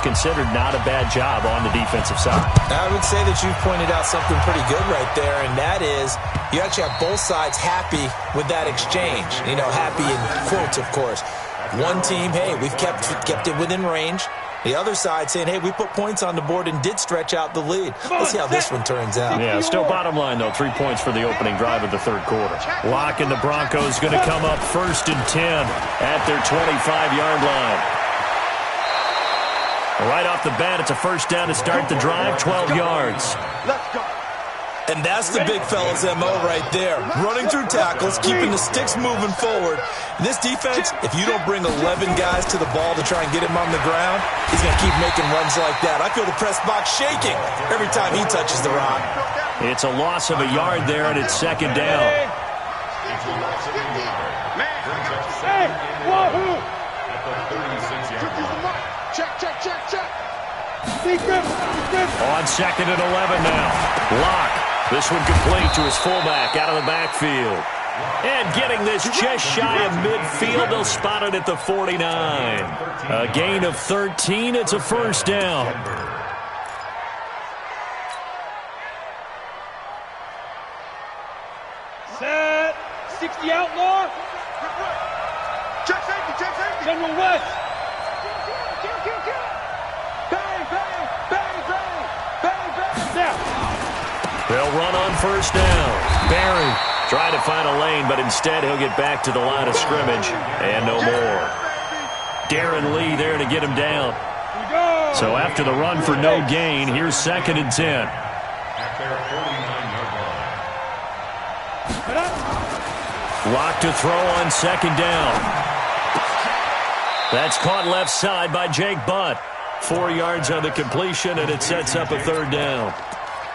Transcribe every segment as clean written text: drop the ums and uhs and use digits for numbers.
considered not a bad job on the defensive side. I would say that you've pointed out something pretty good right there, and that is you actually have both sides happy with that exchange. You know, happy in quotes, of course. One team, hey, we've kept it within range. The other side saying, hey, we put points on the board and did stretch out the lead. Let's see how this one turns out. Yeah, still bottom line, though. 3 points for the opening drive of the third quarter. Locke and the Broncos going to come up 1st and 10 at their 25-yard line. Right off the bat, it's a first down to start the drive, 12 yards. Let's go. And that's the big fella's MO right there. Running through tackles, keeping the sticks moving forward. And this defense, if you don't bring 11 guys to the ball to try and get him on the ground, he's going to keep making runs like that. I feel the press box shaking every time he touches the rock. It's a loss of a yard there, and it's second down. Hey, wahoo! Check. On 2nd and 11 now. Locke. This one complete to his fullback out of the backfield. And getting this just shy of midfield, they'll spot it at the 49. A gain of 13. It's a first down. Set. 60 outlaw. Check safety. General West. They'll run on first down. Barry trying to find a lane, but instead he'll get back to the line of scrimmage. And no more. Darren Lee there to get him down. So after the run for no gain, here's 2nd and 10. Locke to throw on 2nd down. That's caught left side by Jake Butt. 4 yards on the completion, and it sets up a 3rd down.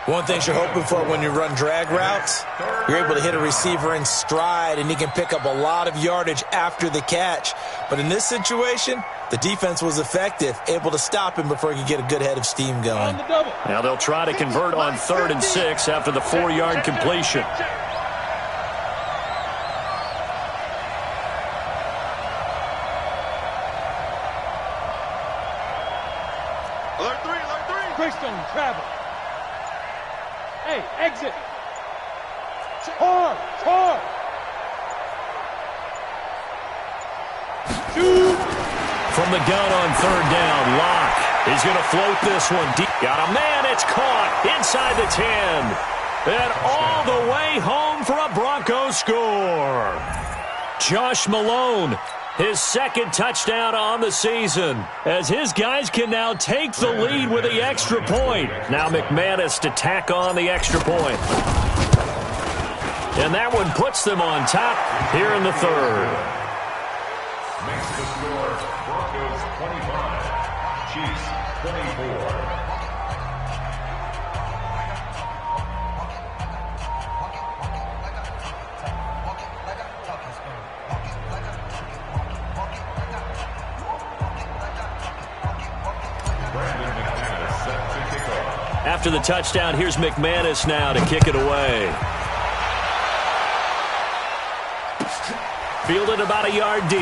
One thing you're hoping for when you run drag routes, you're able to hit a receiver in stride, and he can pick up a lot of yardage after the catch. But in this situation, the defense was effective, able to stop him before he could get a good head of steam going. Now they'll try to convert on 3rd and 6 after the 4-yard completion. Alert 3. Greystone, travel. Hey, exit. Hard. Shoot. From the gun on 3rd down, Locke is going to float this one deep. Got a man, it's caught inside the 10. And all the way home for a Broncos score. Josh Malone, his 2nd touchdown on the season, as his guys can now take the lead with the extra point. Now McManus to tack on the extra point. And that one puts them on top here in the 3rd. Makes the score Broncos 25, Chiefs 24. After the touchdown, here's McManus now to kick it away. Fielded about a yard deep.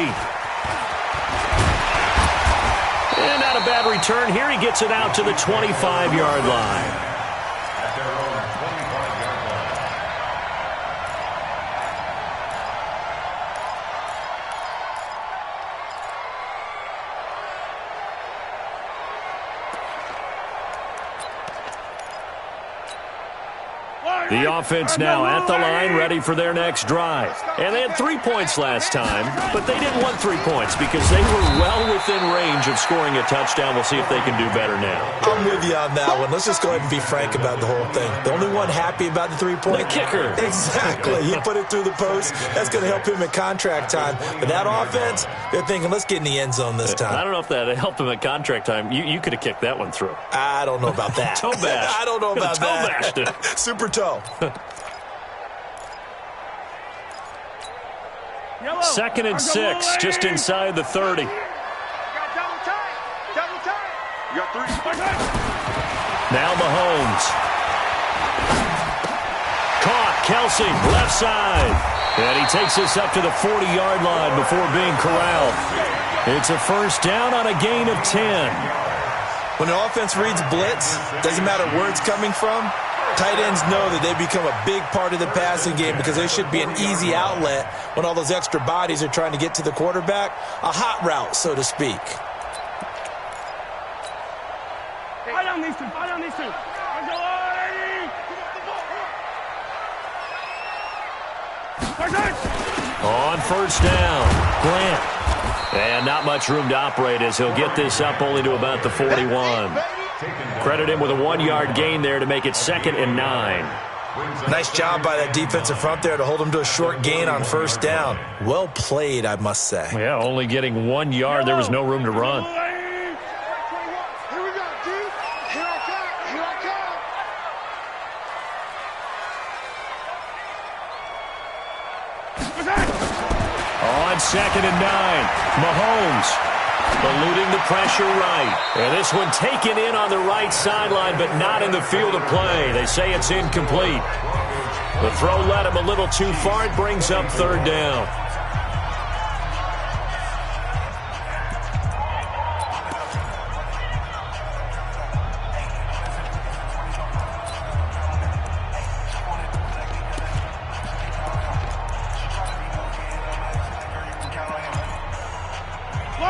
And not a bad return. Here he gets it out to the 25-yard line. The offense now at the line, ready for their next drive. And they had 3 points last time, but they didn't want 3 points because they were well within range of scoring a touchdown. We'll see if they can do better now. I'm with you on that one. Let's just go ahead and be frank about the whole thing. The only one happy about the 3-point? The kicker. Exactly. He put it through the post. That's going to help him in contract time. But that offense, they're thinking, let's get in the end zone this time. I don't know if that helped him at contract time. You could have kicked that one through. I don't know about that. Toe bash. I don't know about toe that. Bashed it. Super toe. 2nd and 6, just inside the 30. Double tight. You got 3. Now Mahomes. Caught, Kelsey, left side. And he takes this up to the 40-yard line before being corralled. It's a first down on a gain of 10. When an offense reads blitz, doesn't matter where it's coming from, tight ends know that they become a big part of the passing game because they should be an easy outlet when all those extra bodies are trying to get to the quarterback. A hot route, so to speak. Fight on these two. Fight on these two. On first down, Grant. And not much room to operate as he'll get this up only to about the 41. Credit him with a 1-yard gain there to make it 2nd and 9. Nice job by that defensive front there to hold him to a short gain on first down. Well played, I must say. Yeah, only getting 1 yard. There was no room to run. On 2nd and 9, Mahomes eluding the pressure right. And this one taken in on the right sideline, but not in the field of play. They say it's incomplete. The throw led him a little too far. It brings up 3rd down.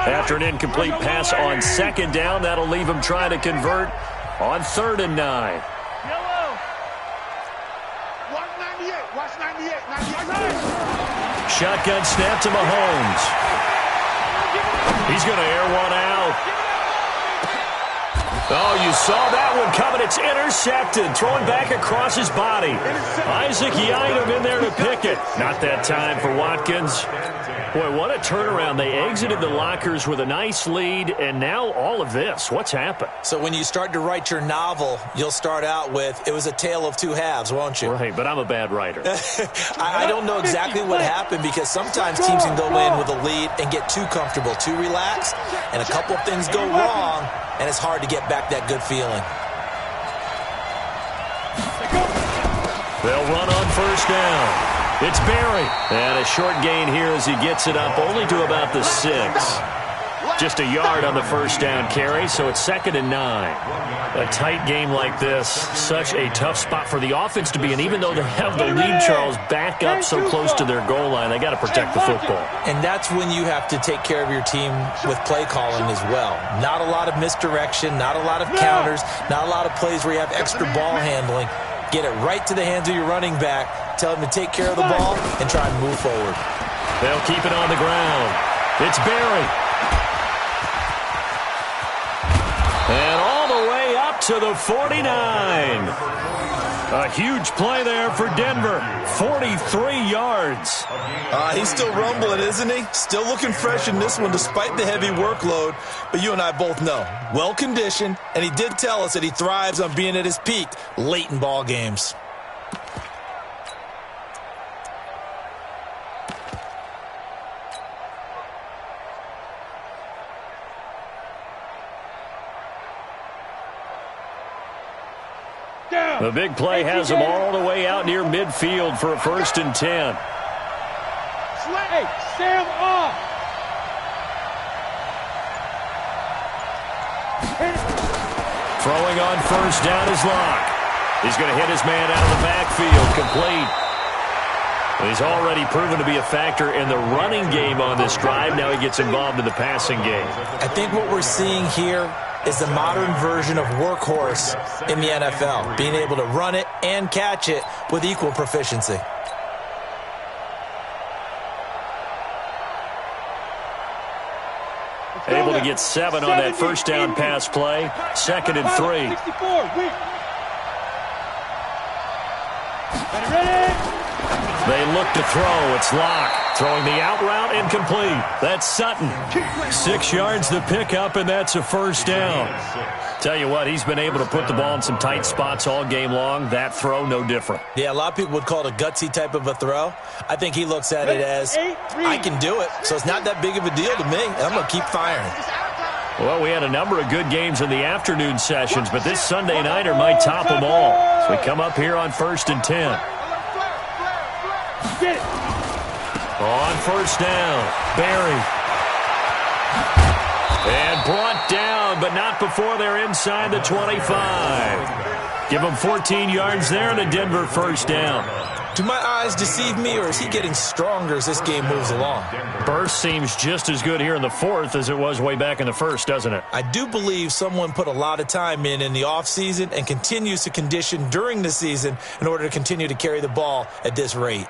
After an incomplete pass on 2nd down, that'll leave him trying to convert on 3rd and 9. Shotgun snap to Mahomes. He's going to air one out. Oh, you saw that one coming. It's intercepted. Throwing back across his body. Isaac Yiadom in there to pick it. Not that time for Watkins. Boy, what a turnaround. They exited the lockers with a nice lead, and now all of this. What's happened? So when you start to write your novel, you'll start out with, it was a tale of two halves, won't you? Right, but I'm a bad writer. I don't know exactly what happened because sometimes teams can go in with a lead and get too comfortable, too relaxed, and a couple of things go wrong, and it's hard to get back that good feeling. They'll run on first down. It's Barry. And a short gain here as he gets it up only to about the 6. Just a yard on the first down carry, so it's 2nd and 9. A tight game like this, such a tough spot for the offense to be in. Even though they have the lead, Charles, back up so close to their goal line, they got to protect the football. And that's when you have to take care of your team with play calling as well. Not a lot of misdirection, not a lot of counters, not a lot of plays where you have extra ball handling. Get it right to the hands of your running back. Tell him to take care of the ball and try and move forward. They'll keep it on the ground. It's Barry. And all the way up to the 49. A huge play there for Denver. 43 yards. He's still rumbling, isn't he? Still looking fresh in this one despite the heavy workload. But you and I both know, well-conditioned, and he did tell us that he thrives on being at his peak late in ball games. The big play has them all the way out near midfield for a 1st and 10. Hey, Sam off. Throwing on first down is Locke. He's going to hit his man out of the backfield, complete. He's already proven to be a factor in the running game on this drive. Now he gets involved in the passing game. I think what we're seeing here is the modern version of workhorse in the NFL, being able to run it and catch it with equal proficiency. Able to get 7 on that first down pass play. 2nd and 3. 64, ready? They look to throw. It's Locke. Throwing the out route incomplete. That's Sutton. 6 yards to pick up, and that's a first down. Tell you what, he's been able to put the ball in some tight spots all game long. That throw, no different. Yeah, a lot of people would call it a gutsy type of a throw. I think he looks at it as, I can do it, so it's not that big of a deal to me. I'm going to keep firing. Well, we had a number of good games in the afternoon sessions, but this Sunday nighter might top them all. So we come up here on 1st and 10. Get it. On first down, Barry. And brought down, but not before they're inside the 25. Give them 14 yards there and a Denver first down. Do my eyes deceive me, or is he getting stronger as this game moves along? Burst seems just as good here in the fourth as it was way back in the first, doesn't it? I do believe someone put a lot of time in the offseason and continues to condition during the season in order to continue to carry the ball at this rate.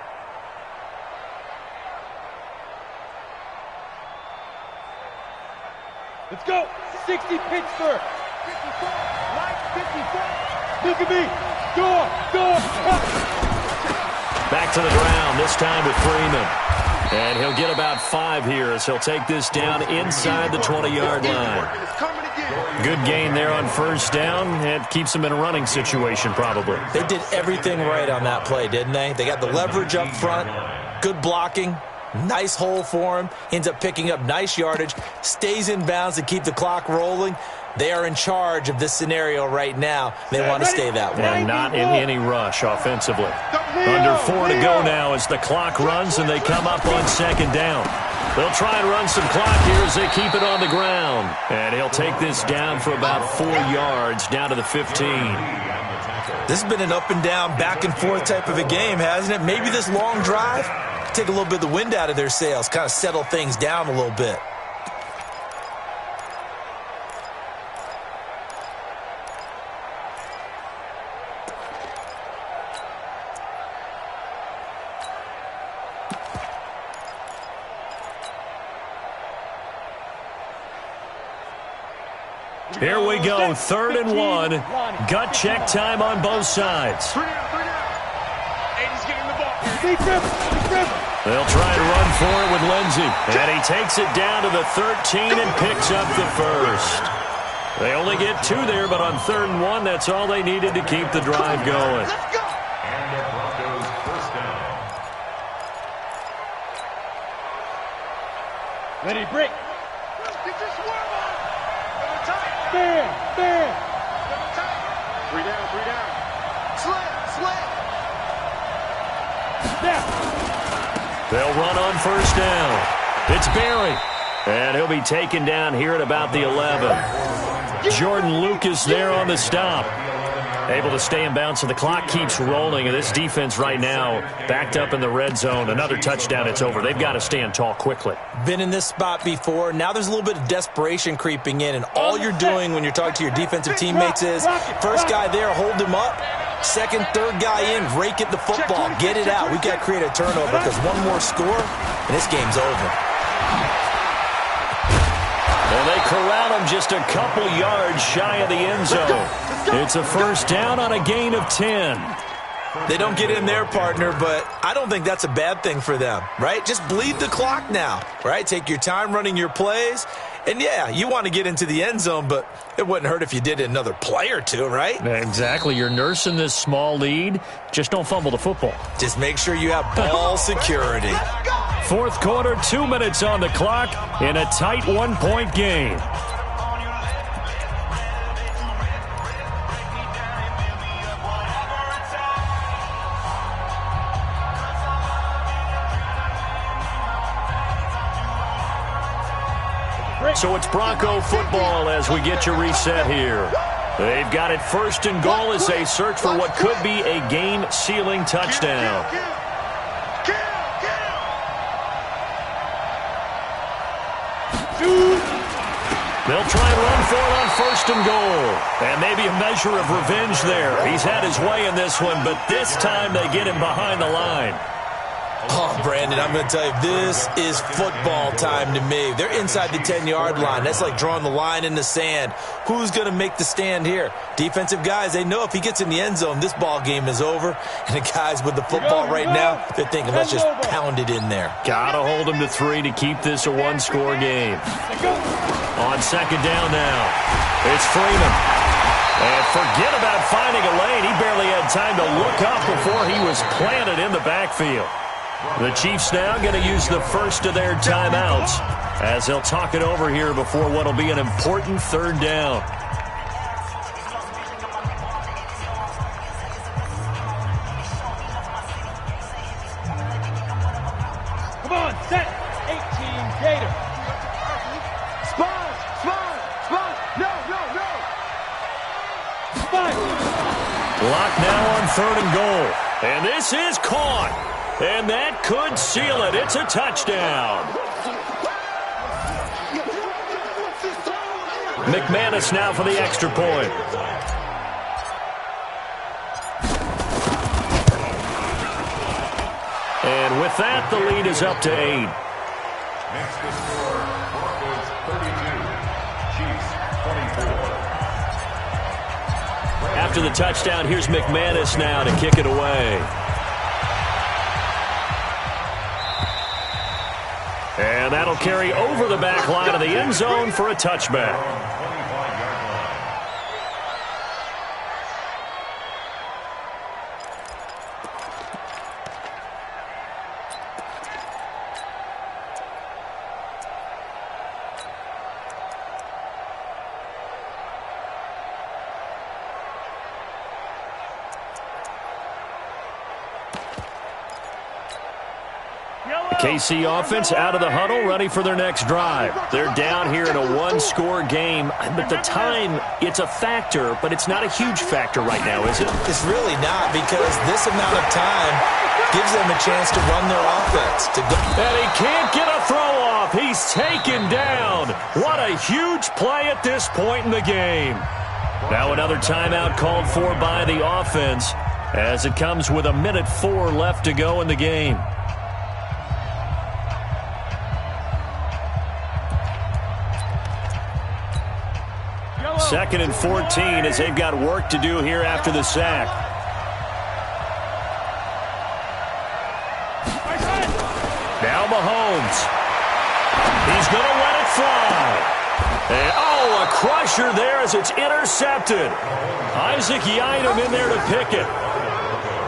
Let's go. 60 Pittsburgh. 54. Right 54. Look at me. Go. Back to the ground, this time with Freeman. And he'll get about 5 here as he'll take this down inside the 20-yard line. Good gain there on first down. It keeps him in a running situation probably. They did everything right on that play, didn't they? They got the leverage up front, good blocking, nice hole for him, ends up picking up nice yardage, stays in bounds to keep the clock rolling. They are in charge of this scenario right now. They want to stay that way. And not in any rush offensively. Under 4 to go now as the clock runs and they come up on second down. They'll try and run some clock here as they keep it on the ground. And he'll take this down for about 4 yards down to the 15. This has been an up and down, back and forth type of a game, hasn't it? Maybe this long drive, take a little bit of the wind out of their sails, kind of settle things down a little bit. Here we go, 3rd and 1. Gut check time on both sides. They'll try and run for it with Lindsey. And he takes it down to the 13 and picks up the first. They only get 2 there, but on 3rd and 1, that's all they needed to keep the drive going. And the Broncos first down. Let it break. Bam. 3 down. Slam. Snap. They'll run on first down. It's Barry. And he'll be taken down here at about the 11. Jordan Lucas there on the stop. Able to stay in bounds, so the clock keeps rolling. And this defense right now backed up in the red zone. Another touchdown, it's over. They've got to stand tall quickly. Been in this spot before. Now there's a little bit of desperation creeping in. And all you're doing when you're talking to your defensive teammates is, first guy there, hold him up. Second, third guy in, rake at the football. Get it out. We've got to create a turnover because one more score, and this game's over. And they corral him just a couple yards shy of the end zone. It's a first down on a gain of 10. They don't get in their partner, but I don't think that's a bad thing for them, right? Just bleed the clock now, right? Take your time running your plays. And, yeah, you want to get into the end zone, but it wouldn't hurt if you did it another play or two, right? Exactly. You're nursing this small lead. Just don't fumble the football. Just make sure you have ball security. Fourth quarter, 2 minutes on the clock in a tight 1-point game. So it's Bronco football as we get you reset here. They've got it 1st and goal as they search for what could be a game-sealing touchdown. They'll try and run for it on 1st and goal. And maybe a measure of revenge there. He's had his way in this one, but this time they get him behind the line. Oh, Brandon, I'm going to tell you, this is football time to me. They're inside the 10-yard line. That's like drawing the line in the sand. Who's going to make the stand here? Defensive guys, they know if he gets in the end zone, this ball game is over. And the guys with the football right now, they're thinking, let's just pound it in there. Got to hold him to 3 to keep this a one-score game. On second down now, it's Freeman. And forget about finding a lane. He barely had time to look up before he was planted in the backfield. The Chiefs now going to use the first of their timeouts as they'll talk it over here before what will be an important 3rd down. Come on, set. 18 Gator. Sponge. Lock now on 3rd and goal. And this is caught. And that could seal it. It's a touchdown. McManus now for the extra point. And with that, the lead is up to 8. Next to score, Broncos 32, Chiefs 24. After the touchdown, here's McManus now to kick it away. And that'll carry over the back line of the end zone for a touchback. KC offense out of the huddle, ready for their next drive. They're down here in a one-score game, but the time, it's a factor, but it's not a huge factor right now, is it? It's really not, because this amount of time gives them a chance to run their offense. And he can't get a throw off. He's taken down. What a huge play at this point in the game. Now another timeout called for by the offense as it comes with 1:04 left to go in the game. Second and 14 as they've got work to do here after the sack. Now Mahomes. He's going to let it fly. And, a crusher there as it's intercepted. Isaac Yiadom in there to pick it.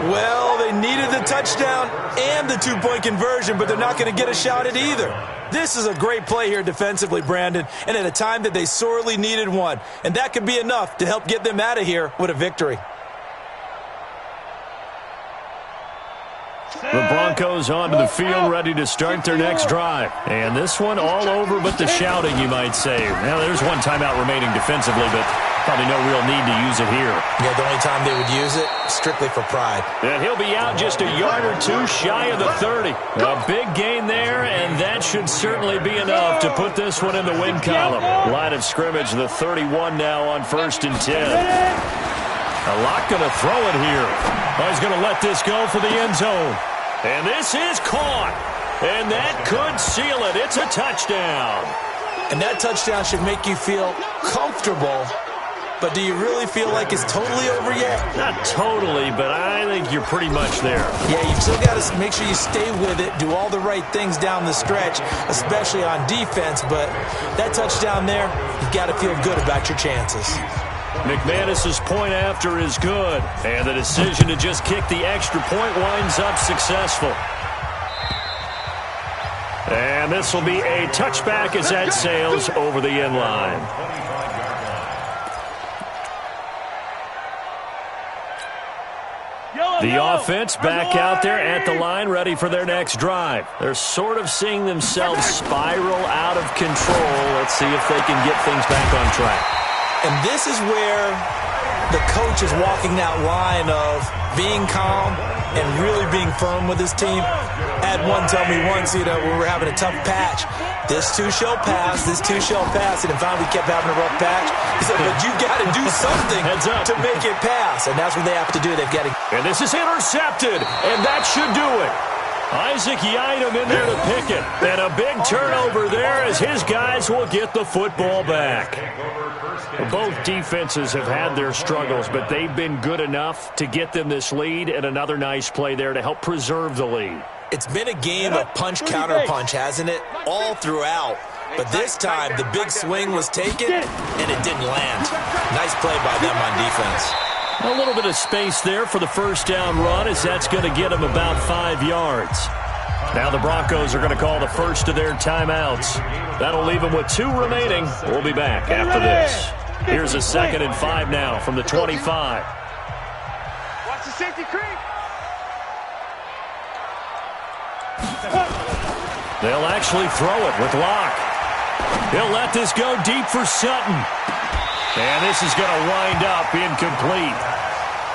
Well, they needed the touchdown and the two-point conversion, but they're not going to get a shot at either. This is a great play here defensively, Brandon, and at a time that they sorely needed one. And that could be enough to help get them out of here with a victory. The Broncos onto the field, ready to start their next drive. And this one all over but the shouting, you might say. Now, there's one timeout remaining defensively, but probably no real need to use it here. Yeah, the only time they would use it, strictly for pride. And he'll be out just a yard or two shy of the 30. A big gain there, and that should certainly be enough to put this one in the win column. Line of scrimmage, the 31 now on 1st and 10. A lot going to throw it here. He's going to let this go for the end zone. And this is caught. And that could seal it. It's a touchdown. And that touchdown should make you feel comfortable. But do you really feel like it's totally over yet? Not totally, but I think you're pretty much there. Yeah, you've still got to make sure you stay with it, do all the right things down the stretch, especially on defense. But that touchdown there, you've got to feel good about your chances. McManus's point after is good, and the decision to just kick the extra point winds up successful. And this will be a touchback as that sails over the end line. The offense back out there at the line, ready for their next drive. They're sort of seeing themselves spiral out of control. Let's see if they can get things back on track. And this is where the coach is walking that line of being calm and really being firm with his team. Had one tell me once, we were having a tough patch. This too shall pass, this too shall pass. And finally we kept having a rough patch. He said, but you got to do something to make it pass. And that's what they have to do. They've got to. And this is intercepted, and that should do it. Isaac Yiadom in there to pick it. And a big turnover there as his guys will get the football back. Both defenses have had their struggles, but they've been good enough to get them this lead, and another nice play there to help preserve the lead. It's been a game of punch-counter-punch, hasn't it? All throughout. But this time, the big swing was taken, and it didn't land. Nice play by them on defense. A little bit of space there for the first down run, as that's going to get them about 5 yards. Now the Broncos are going to call the first of their timeouts. That'll leave them with 2 remaining. We'll be back after this. Here's a 2nd and 5 now from the 25. Watch the safety creep. They'll actually throw it with Locke. He'll let this go deep for Sutton. And this is going to wind up incomplete.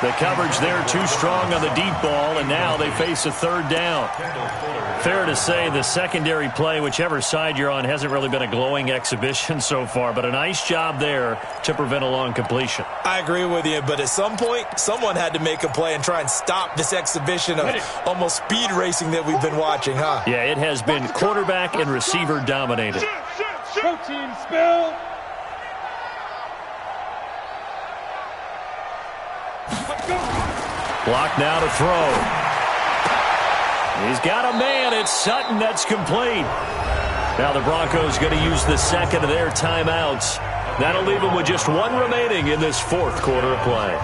The coverage there too strong on the deep ball, and now they face a third down. Fair to say the secondary play, whichever side you're on, hasn't really been a glowing exhibition so far, but a nice job there to prevent a long completion. I agree with you, but at some point, someone had to make a play and try and stop this exhibition of almost speed racing that we've been watching, huh? Yeah, it has been quarterback and receiver dominated. Protein spill. Block now to throw. He's got a man. It's Sutton. That's complete. Now the Broncos going to use the second of their timeouts. That'll leave them with just one remaining in this fourth quarter of play.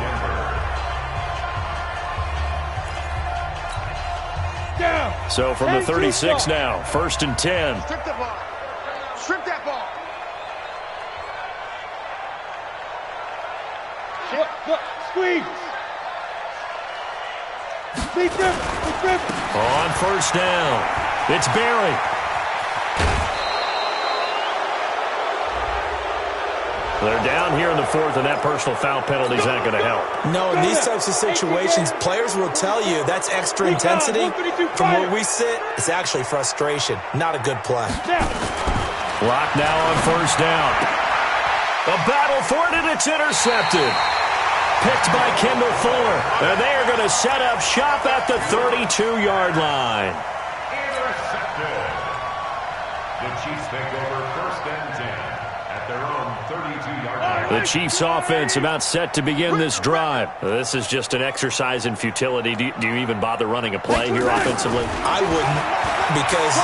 Down. So from the 36 now, 1st and 10. Strip the ball. Strip that ball. Squeeze. On 1st down, it's Barry. They're down here in the 4th, and that personal foul penalty is not going to help. No, in these types of situations, players will tell you that's extra intensity. From where we sit, it's actually frustration. Not a good play. Block now on 1st down. A battle for it, and it's intercepted. Picked by Kendall Fuller. And they are going to set up shop at the 32-yard line. Intercepted. The Chiefs take over 1st and 10 at their own 32-yard line. The Chiefs offense about set to begin this drive. This is just an exercise in futility. Do you even bother running a play here offensively? I wouldn't, because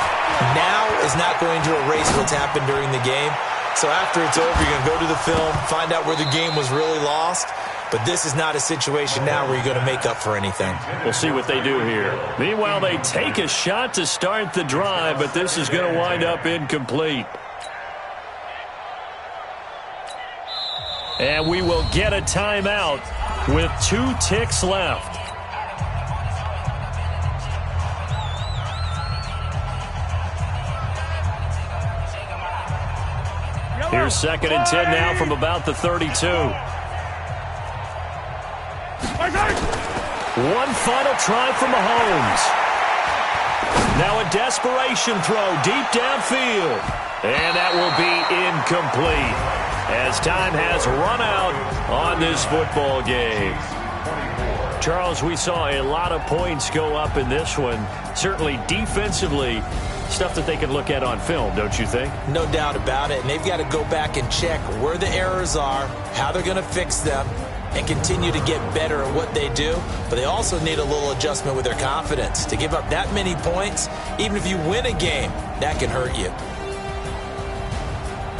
now is not going to erase what's happened during the game. So after it's over, you're going to go to the film, find out where the game was really lost. But this is not a situation now where you're going to make up for anything. We'll see what they do here. Meanwhile, they take a shot to start the drive, but this is going to wind up incomplete. And we will get a timeout with 2 ticks left. Here's 2nd and 10 now from about the 32. One final try from Mahomes. Now a desperation throw deep downfield. And that will be incomplete as time has run out on this football game. Charles, we saw a lot of points go up in this one. Certainly defensively, stuff that they can look at on film, don't you think? No doubt about it. And they've got to go back and check where the errors are, how they're going to fix them, and continue to get better at what they do. But they also need a little adjustment with their confidence. To give up that many points, even if you win a game, that can hurt you.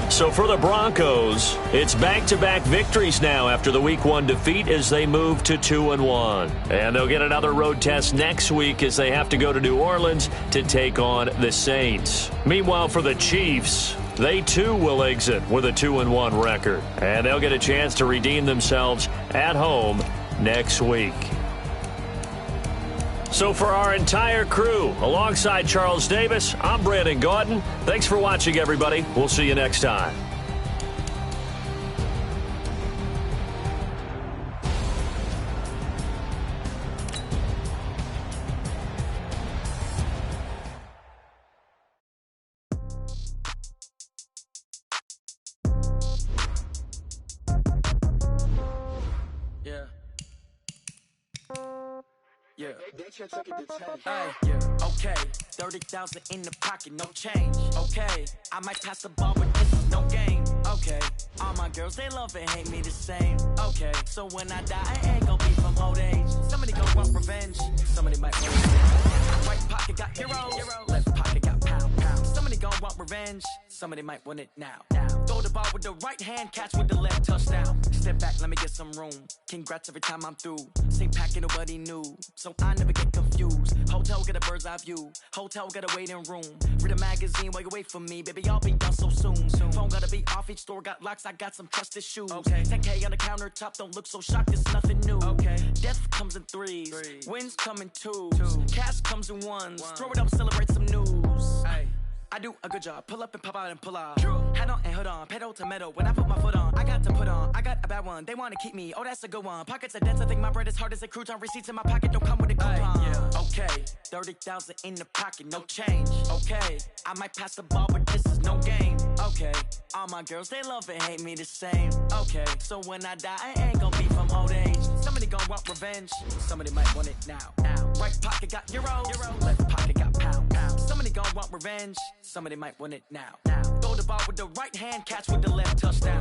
So for the Broncos, it's back-to-back victories now after the Week 1 defeat as they move to 2-1. And they'll get another road test next week as they have to go to New Orleans to take on the Saints. Meanwhile, for the Chiefs, they too will exit with a 2-1 record. And they'll get a chance to redeem themselves at home next week. So for our entire crew, alongside Charles Davis, I'm Brandon Gaudin. Thanks for watching, everybody. We'll see you next time. Yeah. Hey, yeah. Okay, 30,000 in the pocket, no change. Okay, I might pass the ball, but this is no game. Okay, all my girls, they love and hate me the same. Okay, so when I die, I ain't gon' be from old age. Somebody gon' want revenge, somebody might want revenge. Right pocket got heroes, left pocket got pound. Somebody gon' want revenge, somebody might want it now. Throw the ball with the right hand, catch with the left, touchdown. Step back, let me get some room. Congrats every time I'm through. Same packet, nobody knew, so I never get confused. Hotel get a bird's eye view. Hotel got a waiting room. Read a magazine while you wait for me, baby. I'll be done so soon. Phone gotta be off. Each store got locks. I got some trusted shoes. Okay. 10K on the countertop. Don't look so shocked. It's nothing new. Okay. Death comes in threes. Wins come in twos. Cash comes in ones. Throw it up, celebrate some news. Ay. I do a good job. Pull up and pop out and pull out. Head on and hood on, pedal to metal. When I put my foot on, I got to put on. I got a bad one. They want to keep me. Oh, that's a good one. Pockets are dense. I think my bread is hard as a crouton. Receipts in my pocket don't come with a coupon. Yeah. Okay, 30,000 in the pocket, no change. Okay, I might pass the ball, but this is no game. Okay, all my girls they love and hate me the same. Okay, so when I die, I ain't gonna be from old age. Somebody gonna want revenge. Somebody might want it now. Right pocket got euro. Left pocket got pound. Somebody gonna want revenge. Somebody might want it now. Throw the ball with the right hand, catch with the left, touchdown.